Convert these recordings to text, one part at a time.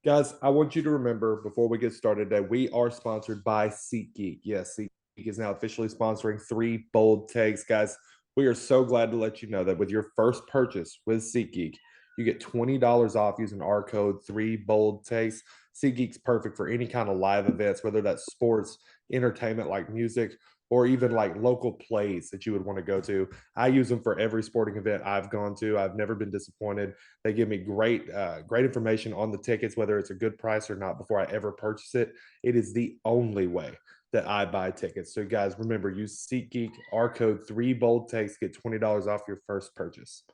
Guys, I want you to remember before we get started that we are sponsored by SeatGeek. Yes, SeatGeek is now officially sponsoring Three Bold Takes. Guys, we are so glad to let you know that with your first purchase with SeatGeek, you get $20 off using our code Three Bold Takes. SeatGeek's perfect for any kind of live events, whether that's sports, entertainment like music, or even like local plays that you would want to go to. I use them for every sporting event I've gone to. I've never been disappointed. They give me great information on the tickets, whether it's a good price or not, before I ever purchase it. It is the only way that I buy tickets. So, guys, remember use SeatGeek. Our code Three Bold Takes get $20 off your first purchase.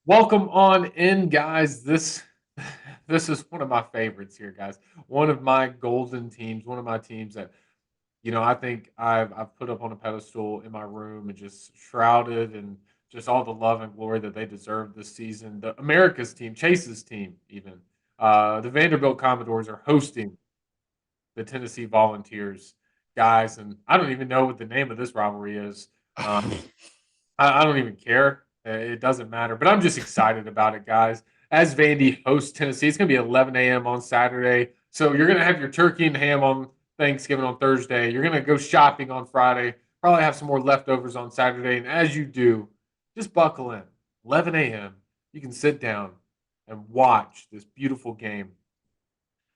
Welcome on in, guys. This is one of my favorites here, guys. One of my golden teams, one of my teams that I think I've put up on a pedestal in my room and just shrouded and just all the love and glory that they deserve this season. The America's team, Chase's team, even the Vanderbilt Commodores are hosting the Tennessee Volunteers, guys, and I don't even know what the name of this rivalry is. Um, I don't even care. It doesn't matter. But I'm just excited about it, guys. As Vandy hosts Tennessee, it's going to be 11 a.m. on Saturday. So you're going to have your turkey and ham on Thanksgiving on Thursday. You're going to go shopping on Friday. Probably have some more leftovers on Saturday. And as you do, just buckle in. 11 a.m. You can sit down and watch this beautiful game.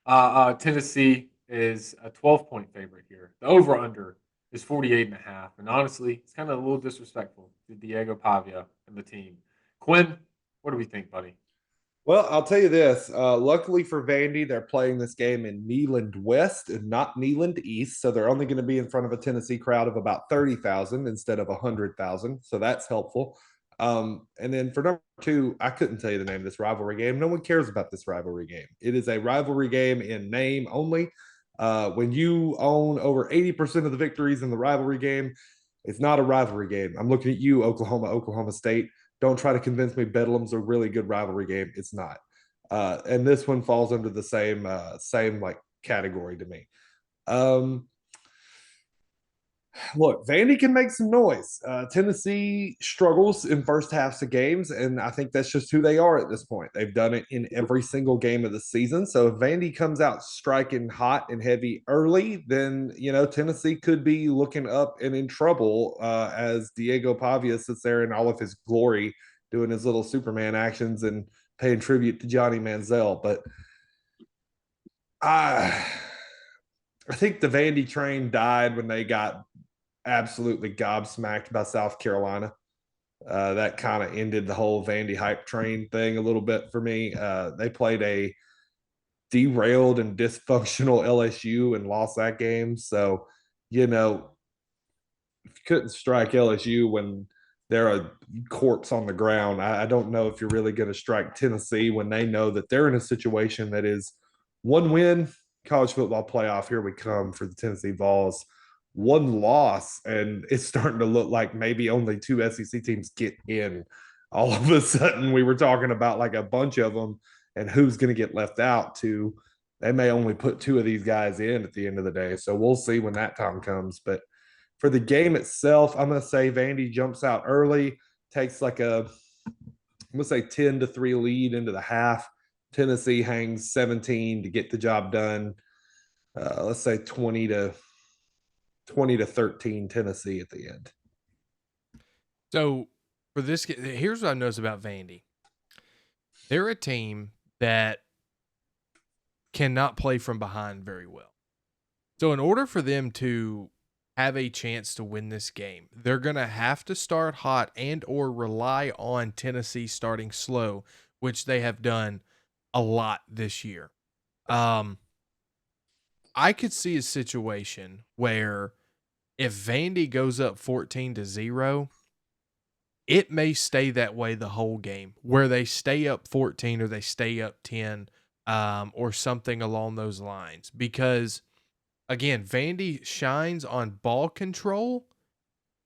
Tennessee is a 12-point favorite here. The over/under is 48.5. And honestly, it's kind of a little disrespectful to Diego Pavia and the team. Quinn, what do we think, buddy? Well, I'll tell you this. Luckily for Vandy, they're playing this game in Neyland West and not Neyland East. So they're only going to be in front of a Tennessee crowd of about 30,000 instead of 100,000. So that's helpful. And then for number two, I couldn't tell you the name of this rivalry game. No one cares about this rivalry game. It is a rivalry game in name only. When you own over 80% of the victories in the rivalry game, it's not a rivalry game. I'm looking at you, Oklahoma State. Don't try to convince me Bedlam's a really good rivalry game. It's not. And this one falls under the same like category to me. Um, Look, Vandy can make some noise. Tennessee struggles in first halves of games, and I think that's just who they are at this point. They've done it in every single game of the season. So if Vandy comes out striking hot and heavy early, then Tennessee could be looking up and in trouble as Diego Pavia sits there in all of his glory, doing his little Superman actions and paying tribute to Johnny Manziel. But I, I think the Vandy train died when they got absolutely gobsmacked by South Carolina. That kind of ended the whole Vandy hype train thing a little bit for me. They played a derailed and dysfunctional LSU and lost that game. So, you know, if you couldn't strike LSU when they're a corpse on the ground, I don't know if you're really going to strike Tennessee when they know that they're in a situation that is one win, college football playoff. Here we come for the Tennessee Vols. One loss, and it's starting to look like maybe only two SEC teams get in. All of a sudden, we were talking about like a bunch of them and who's going to get left out. To they may only put two of these guys in at the end of the day. So we'll see when that time comes. But for the game itself, I'm going to say Vandy jumps out early, takes like I'm going to say 10-3 lead into the half. Tennessee hangs 17 to get the job done. Let's say 20 to 13 Tennessee at the end. So for this, here's what I noticed about Vandy. They're a team that cannot play from behind very well. So in order for them to have a chance to win this game, they're going to have to start hot and or rely on Tennessee starting slow, which they have done a lot this year. I could see a situation where if Vandy goes up 14-0, it may stay that way the whole game, where they stay up 14 or they stay up 10, or something along those lines. Because again, Vandy shines on ball control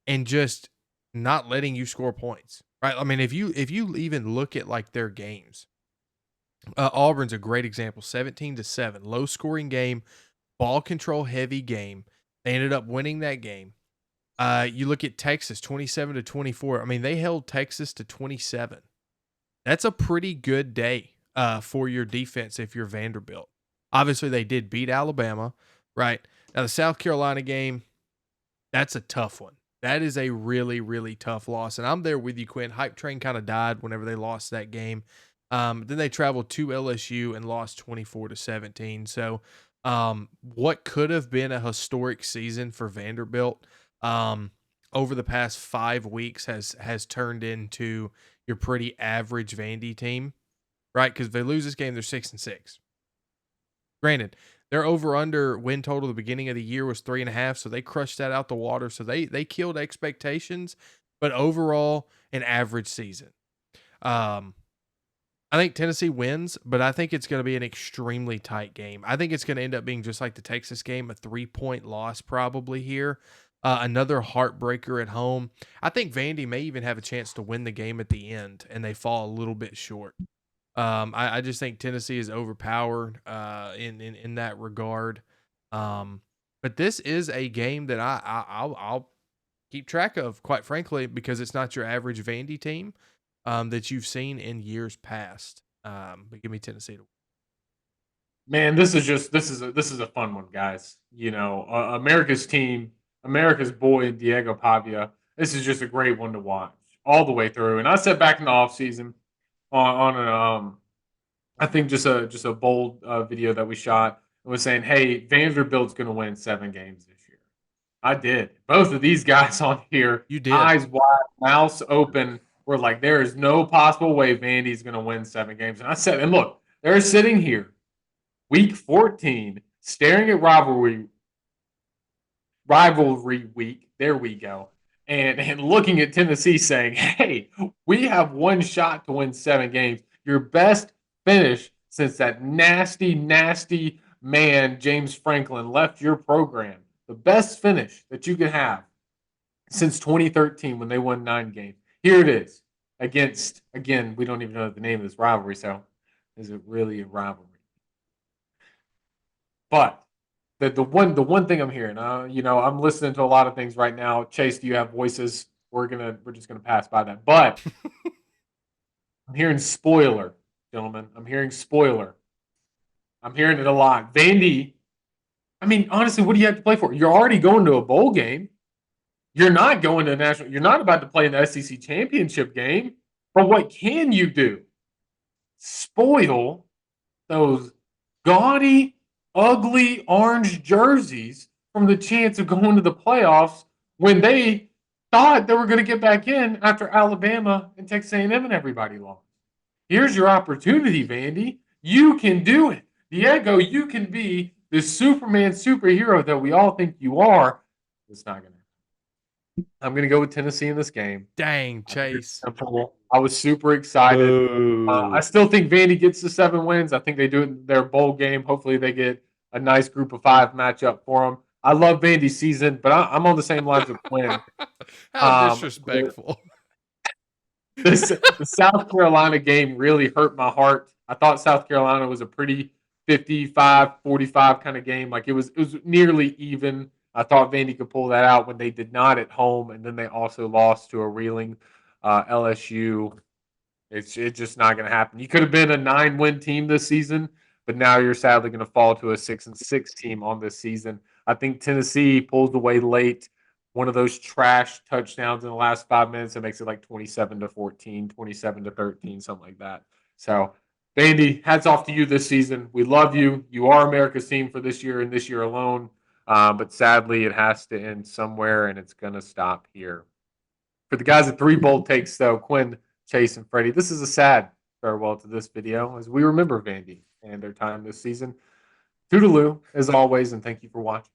and just not letting you score points. Right? I mean, if you even look at like their games, Auburn's a great example. 17-7, low scoring game, ball control heavy game. They ended up winning that game. You look at Texas, 27-24. I mean, they held Texas to 27. That's a pretty good day for your defense if you're Vanderbilt. Obviously, they did beat Alabama, right? Now, the South Carolina game, that's a tough one. That is a really, really tough loss. And I'm there with you, Quinn. Hype train kind of died whenever they lost that game. Then they traveled to LSU and lost 24-17. So, what could have been a historic season for Vanderbilt over the past 5 weeks has turned into your pretty average Vandy team, right? Because if they lose this game, they're 6-6. Granted, their over/under win total at the beginning of the year was 3.5, so they crushed that out the water. So they killed expectations, but overall, an average season. I think Tennessee wins, but I think it's going to be an extremely tight game. I think it's going to end up being just like the Texas game, a 3-point loss probably here. Another heartbreaker at home. I think Vandy may even have a chance to win the game at the end, and they fall a little bit short. I just think Tennessee is overpowered in that regard. But this is a game that I'll keep track of, quite frankly, because it's not your average Vandy team that you've seen in years past. But give me Tennessee to win. Man, this is a fun one, guys. You know, America's team, America's boy Diego Pavia. This is just a great one to watch all the way through. And I said back in the offseason on an I think just a bold video that we shot and was saying, "Hey, Vanderbilt's going to win 7 games this year." I did. Both of these guys on here, You did. eyes wide, mouths open, were like, "There is no possible way Vandy's going to win 7 games." And I said, "And look, they're sitting here, week 14, staring at rivalry week. There we go." And looking at Tennessee saying, "Hey, we have one shot to win 7 games. Your best finish since that nasty, nasty man, James Franklin, left your program. The best finish that you could have since 2013 when they won 9 games. Here it is against, again, we don't even know the name of this rivalry, so is it really a rivalry?" But the one thing I'm hearing, I'm listening to a lot of things right now. Chase, do you have voices? We're just gonna pass by that. But I'm hearing spoiler, gentlemen. I'm hearing spoiler. I'm hearing it a lot. Vandy. I mean, honestly, what do you have to play for? You're already going to a bowl game. You're not going to a national. You're not about to play in the SEC championship game. But what can you do? Spoil those gaudy, ugly orange jerseys from the chance of going to the playoffs when they thought they were going to get back in after Alabama and Texas A&M and everybody lost. Here's your opportunity, Vandy. You can do it. Diego, you can be the Superman superhero that we all think you are. It's not going to. I'm going to go with Tennessee in this game. Dang, Chase. I was super excited. I still think Vandy gets the 7 wins. I think they do it in their bowl game. Hopefully they get a nice group of 5 matchup for them. I love Vandy's season, but I'm on the same lines with Quinn. How disrespectful. The South Carolina game really hurt my heart. I thought South Carolina was a pretty 55-45 kind of game. Like it was nearly even. I thought Vandy could pull that out when they did not at home, and then they also lost to a reeling LSU. It's just not going to happen. You could have been a 9-win team this season, but now you're sadly going to fall to a 6-6 team on this season. I think Tennessee pulls away late. One of those trash touchdowns in the last 5 minutes that makes it like 27-14, 27-13, something like that. So, Vandy, hats off to you this season. We love you. You are America's team for this year and this year alone. But sadly, it has to end somewhere, and it's going to stop here. For the guys at 3 bold takes, though, Quinn, Chase, and Freddie, this is a sad farewell to this video as we remember Vandy and their time this season. Toodaloo, as always, and thank you for watching.